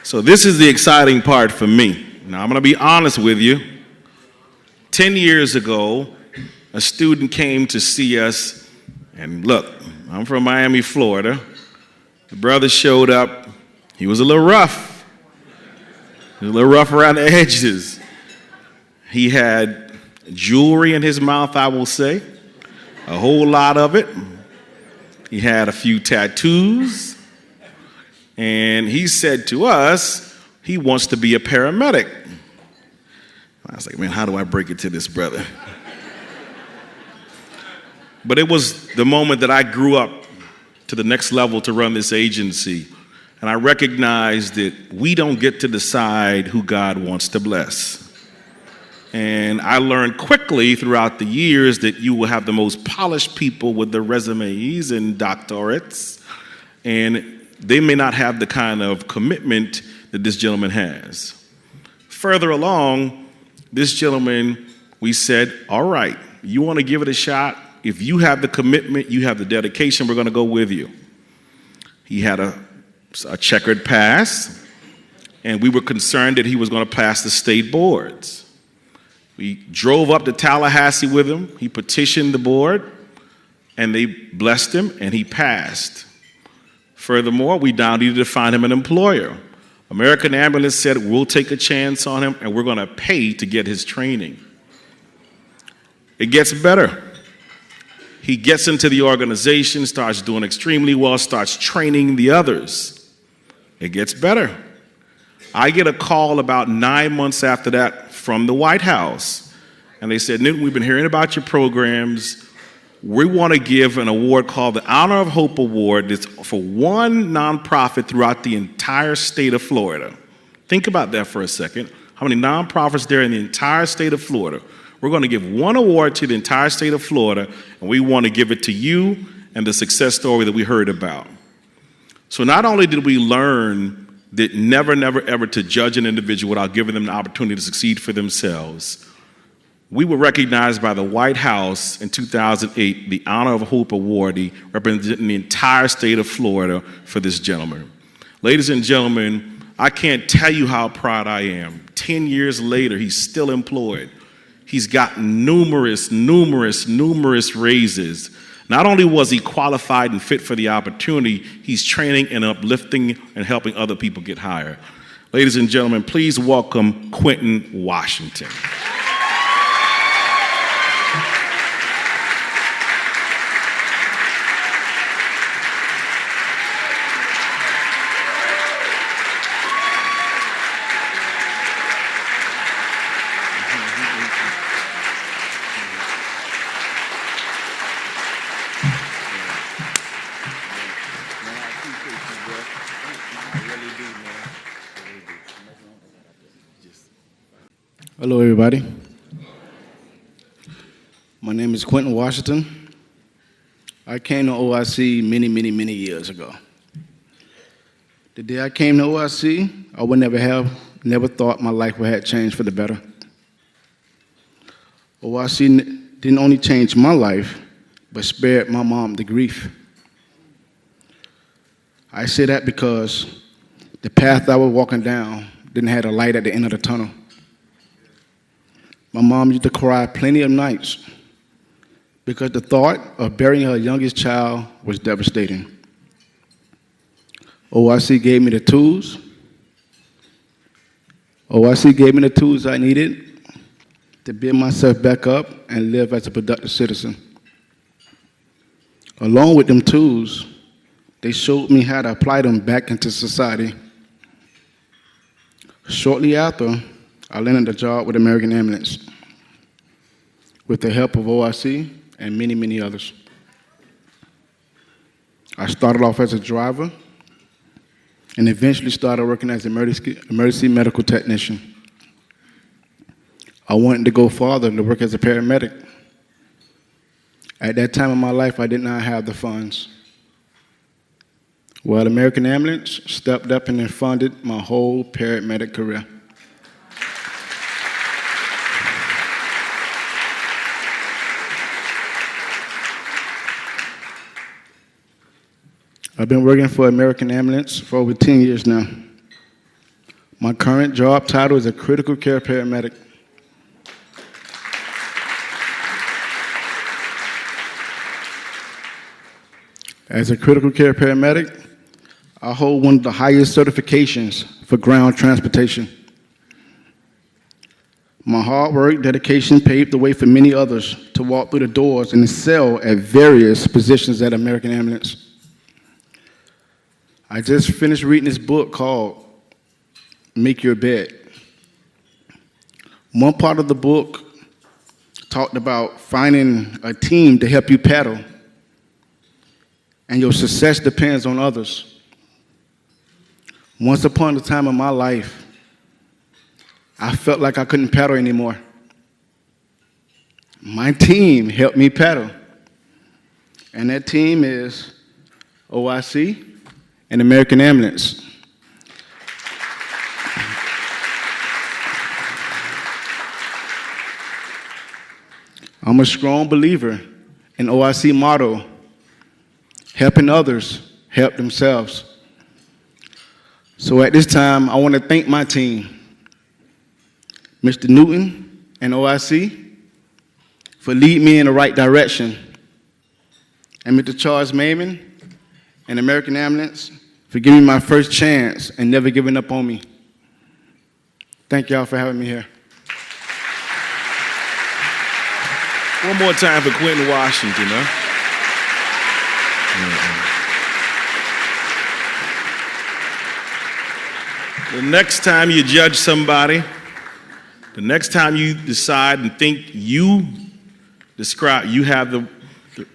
So this is the exciting part for me. Now I'm going to be honest with you. 10 years ago, a student came to see us, and look, I'm from Miami, Florida. The brother showed up. He was a little rough. He was a little rough around the edges. He had jewelry in his mouth, I will say, a whole lot of it. He had a few tattoos. And he said to us, he wants to be a paramedic. I was like, man, how do I break it to this brother? But it was the moment that I grew up to the next level to run this agency. And I recognized that we don't get to decide who God wants to bless. And I learned quickly throughout the years that you will have the most polished people with their resumes and doctorates, and they may not have the kind of commitment that this gentleman has. Further along, this gentleman, we said, all right, you want to give it a shot? If you have the commitment, you have the dedication, we're going to go with you. He had a checkered past, and we were concerned that he was going to pass the state boards. We drove up to Tallahassee with him. He petitioned the board, and they blessed him, and he passed. Furthermore, we now needed to find him an employer. American Ambulance said, we'll take a chance on him, and we're going to pay to get his training. It gets better. He gets into the organization, starts doing extremely well, starts training the others. It gets better. I get a call about 9 months after that from the White House. And they said, Newton, we've been hearing about your programs. We want to give an award called the Honor of Hope Award. That's for one nonprofit throughout the entire state of Florida. Think about that for a second. How many nonprofits there in the entire state of Florida? We're going to give one award to the entire state of Florida, and we want to give it to you and the success story that we heard about. So not only did we learn that never, ever to judge an individual without giving them the opportunity to succeed for themselves, we were recognized by the White House in 2008, the Honor of Hope Awardee, representing the entire state of Florida for this gentleman. Ladies and gentlemen, I can't tell you how proud I am. 10 years later, he's still employed. He's gotten numerous raises. Not only was he qualified and fit for the opportunity, he's training and uplifting and helping other people get higher. Ladies and gentlemen, please welcome Quinton Washington. Hello, everybody. My name is Quinton Washington. I came to OIC many years ago. The day I came to OIC, I would never thought my life would have changed for the better. OIC didn't only change my life, but spared my mom the grief. I say that because the path I was walking down didn't have a light at the end of the tunnel. My mom used to cry plenty of nights because the thought of burying her youngest child was devastating. OIC gave me the tools. OIC gave me the tools I needed to build myself back up and live as a productive citizen. Along with them tools, they showed me how to apply them back into society. Shortly after, I landed a job with American Ambulance with the help of OIC and many others. I started off as a driver and eventually started working as an emergency medical technician. I wanted to go farther to work as a paramedic. At that time in my life, I did not have the funds. Well, American Ambulance stepped up and funded my whole paramedic career. I've been working for American Ambulance for over 10 years now. My current job title is a critical care paramedic. As a critical care paramedic, I hold one of the highest certifications for ground transportation. My hard work, dedication paved the way for many others to walk through the doors and excel at various positions at American Ambulance. I just finished reading this book called Make Your Bed. One part of the book talked about finding a team to help you paddle, and your success depends on others. Once upon a time in my life, I felt like I couldn't paddle anymore. My team helped me paddle, and that team is OIC and American Ambulance. I'm a strong believer in OIC motto, helping others help themselves. So at this time, I want to thank my team, Mr. Newton and OIC, for leading me in the right direction, and Mr. Charles Mayman and American Ambulance for giving me my first chance and never giving up on me. Thank y'all for having me here. One more time for Quinton, Washington, huh? The next time you judge somebody, the next time you decide and think you have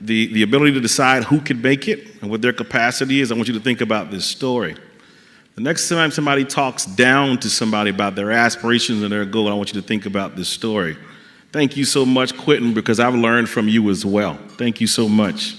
the ability to decide who could make it and what their capacity is, I want you to think about this story. The next time somebody talks down to somebody about their aspirations and their goal, I want you to think about this story. Thank you so much, Quinton, because I've learned from you as well. Thank you so much.